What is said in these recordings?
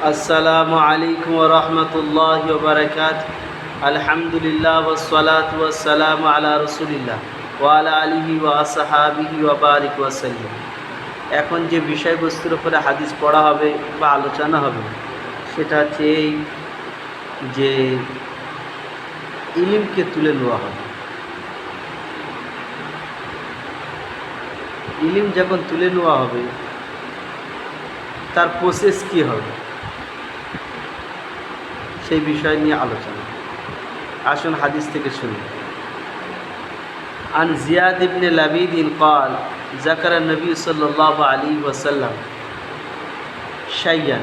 আসসালামু আলাইকুম ওয়া রাহমাতুল্লাহি ওয়া বারাকাতুহু। আলহামদুলিল্লাহ ওয়াসসালাতু ওয়াসসালামু আলা রাসূলিল্লাহ ওয়া আলা আলিহি ওয়া আসহাবিহি ওয়া বারিক ওয়া সাল্লাম। এখন যে বিষয়বস্তুর উপরে হাদিস পড়া হবে বা আলোচনা হবে সেটা হচ্ছে এই যে ইলমকে তুলে নেওয়া হবে। ইলম যখন তুলে নেওয়া হবে তার প্রসেস কী হবে সেই বিষয় নিয়ে আলোচনা। আসুন হাদিস থেকে শুনি। আন জিয়াদ ইবনে লাবিদ قال ذكر النبي صلى الله عليه وسلم شيئا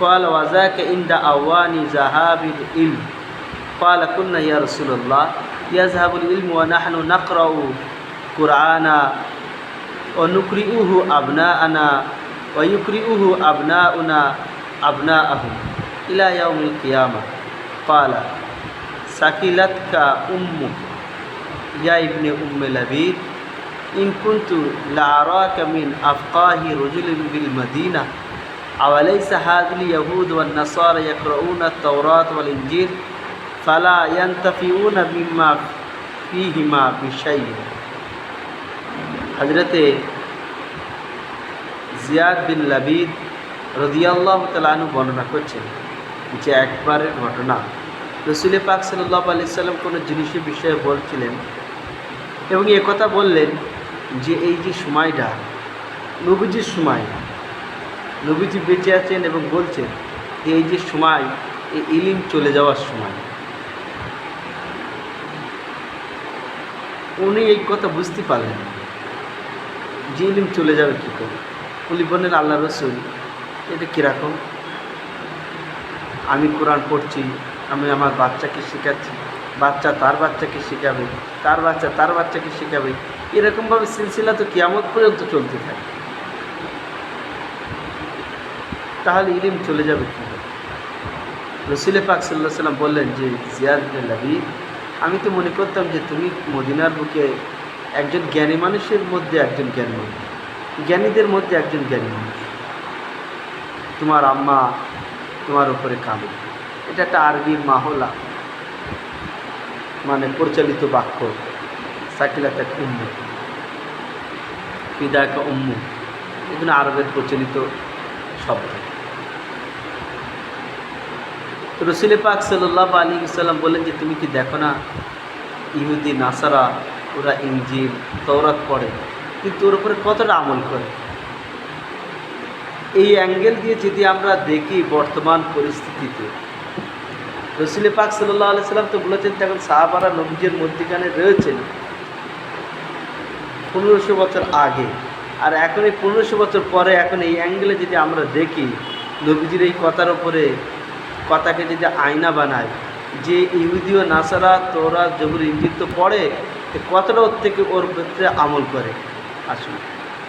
قال وذاك عند أوان ذهاب العلم قال كنا يا رسول الله يذهب العلم ونحن نقرأ قرآنا ونقرئه أبناءنا ويقرئه أبناؤنا أبناءهم إلى يوم القيامة قال ثقلتك أمك يا ابن أم لبيد إن كنت لأراك من أفقاه رجل بالمدينة أوليس هذه اليهود والنصارى يقرؤون التوراة والإنجيل فلا ينتفعون بما فيهما بشيء। হযরত জিয়াদ বিন লাবিদ রাদিয়াল্লাহু তাআলা আনহু বর্ণনা করছেন যে একবারের ঘটনা, রাসূল পাক সাল্লাল্লাহু আলাইহি সাল্লাম কোনো জিনিসের বিষয়ে বলছিলেন এবং একথা বললেন যে এই যে সময়টা নবীজির সময়, নবীজি বেঁচে আছেন এবং বলছেন যে এই যে সময় এই ইলম চলে যাওয়ার সময়। উনি এই কথা বুঝতে পারলেন যে ইলম চলে যাবে কী করে। উনি বললেন আল্লাহ রসুল এটা কীরকম, আমি কোরআন পড়ছি, আমি আমার বাচ্চাকে শেখাচ্ছি, বাচ্চা তার বাচ্চাকে শেখাবে, তার বাচ্চা তার বাচ্চাকে শেখাবে, এরকমভাবে সিলসিলা তো কিয়ামত পর্যন্ত চলতে থাকে, তাহলে ইলম চলে যাবে কীভাবে। রাসূল পাক সাল্লাল্লাহু আলাইহি ওয়াসাল্লাম বললেন যে জিয়াদ বিন লাবিদ, আমি তো মনে করতাম যে তুমি মদিনার বুকে একজন জ্ঞানী মানুষের মধ্যে একজন জ্ঞানী মানুষ, জ্ঞানীদের মধ্যে একজন জ্ঞানী মানুষ, তোমার আম্মা তোমার উপরে কাঁদে। এটা একটা আরবি মাহলা, মানে প্রচলিত বাক্য, সাকিলাতা উম্মু ফিদাকা উম্মু, এগুলো আরবের প্রচলিত শব্দ। তো রাসূল পাক সাল্লাল্লাহু আলাইহি ওয়াসাল্লাম বলেন যে তুমি কি দেখো না ইহুদি নাসারা ওরা ইনজিল তওরাত পড়ে কিন্তু ওর উপরে কতটা আমল করে। এই অ্যাঙ্গেল দিয়ে যদি আমরা দেখি বর্তমান পরিস্থিতিতে, রাসূল পাক সাল্লাল্লাহু আলাইহি ওয়াসাল্লাম তো বলেছেন তখন সাহাবারা নবীজির মধ্যখানে রয়েছেন 1500 বছর আগে, আর এখন এই 1500 বছর পরে এখন এই অ্যাঙ্গেলে যদি আমরা দেখি নবীজির এই কথার উপরে কথাকে যদি আয়না বানায় যে ইহুদি ও নাসারা তোরা জবুর ইঞ্জিল তো পড়ে, কতটা ওর থেকে ওর ক্ষেত্রে আমল করে। আসলে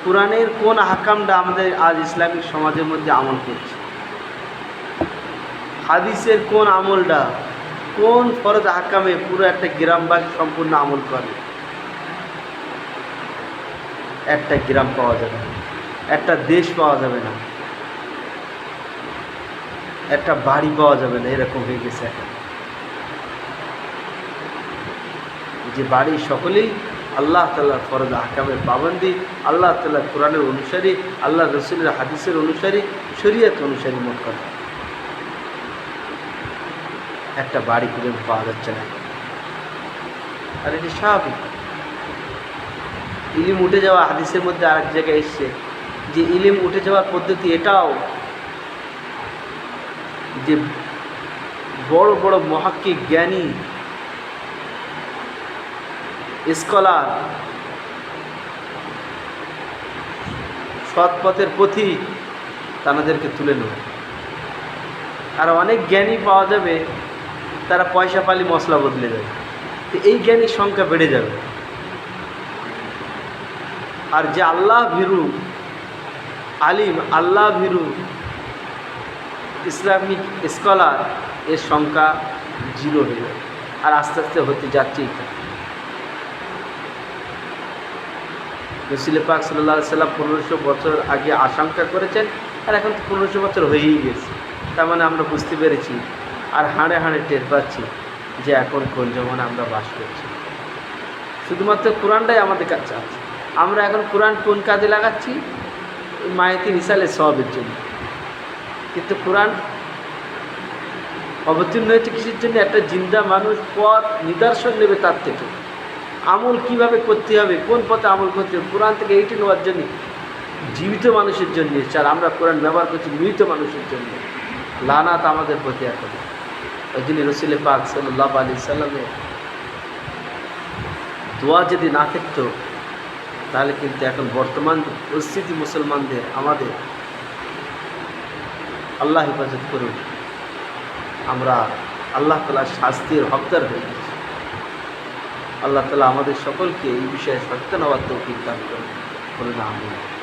কোরআনের কোন হাকামটা আমাদের আজ ইসলামিক সমাজের মধ্যে আমল করছে, হাদিসের কোন আমলটা, কোন ফরজ হাকামে পুরো একটা গ্রামবাসী সম্পূর্ণ আমল করে। একটা গ্রাম পাওয়া যাবে না, একটা দেশ পাওয়া যাবে না, একটা বাড়ি পাওয়া যাবে না, এরকম হয়ে গেছে এখন যে বাড়ি সকলেই আল্লাহ তাআলার ফরজ আহকামের পাবন্দি, আল্লাহ তাআলার কোরআনের অনুসারী, আল্লাহ রসুলের হাদিসের অনুসারী, শরীয়ত অনুসারী, মোট কথা একটা বাড়ি পর্যন্ত পাওয়া যাচ্ছে না। আর এটি স্বাভাবিক। ইলিম উঠে যাওয়া হাদিসের মধ্যে আরেক জায়গায় এসছে যে ইলিম উঠে যাওয়ার পদ্ধতি এটাও যে বড় বড় মুহাক্কিক জ্ঞানী স্কলার, সৎপথের পথিক, তাদেরকে তুলে নেব। আর অনেক জ্ঞানী পাওয়া যাবে তারা পয়সা পালি মশলা বদলে যাবে, তো এই জ্ঞানীর সংখ্যা বেড়ে যাবে। আর যে আল্লাহ ভীরু আলিম, আল্লাহ ভীরু ইসলামিক স্কলার, এর সংখ্যা 0 হয়ে যাবে, আর আস্তে আস্তে হতে যাচ্ছেই। রাসূল পাক সাল্লাল্লাহু আলাইহি ওয়াসাল্লাম 1500 বছর আগে আশঙ্কা করেছেন, আর এখন তো 1500 বছর হয়েই গেছে। তার মানে আমরা বুঝতে পেরেছি আর হাড়ে হাড়ে টের পাচ্ছি যে এখন কোন জমানে আমরা বাস করছি। শুধুমাত্র কোরআনটাই আমাদের কাছে আছে। আমরা এখন কোরআন কোন কাজে লাগাচ্ছি? মায়াতি নিসালে সবের জন্য। কিন্তু কোরআন অবতীর্ণ হয়েছে কিসের জন্য? একটা জিন্দা মানুষ পথ নিদর্শন নেবে তার থেকে, আমল কিভাবে করতে হবে, কোন পথে আমল করতে হবে, কোরআন থেকে এইটি নেওয়ার জন্য, জীবিত মানুষের জন্য। আর আমরা কোরআন ব্যবহার করছি মৃত মানুষের জন্য। লানাত আমাদের প্রতি এখন। ওই জন্য রসুল পাক সাল্লাল্লাহু আলাইহি সাল্লামের দোয়া যদি না থাকতো তাহলে কিন্তু এখন বর্তমান পরিস্থিতি মুসলমানদের, আমাদের আল্লাহ হেফাজত করুন, আমরা আল্লাহ তাআলার শাস্তির হকদার হয়ে গেছি। আল্লাহ তাআলা আমাদের সকলকে এই বিষয়ে সচেতন হওয়ার তৌফিক দান করুন। আমিন।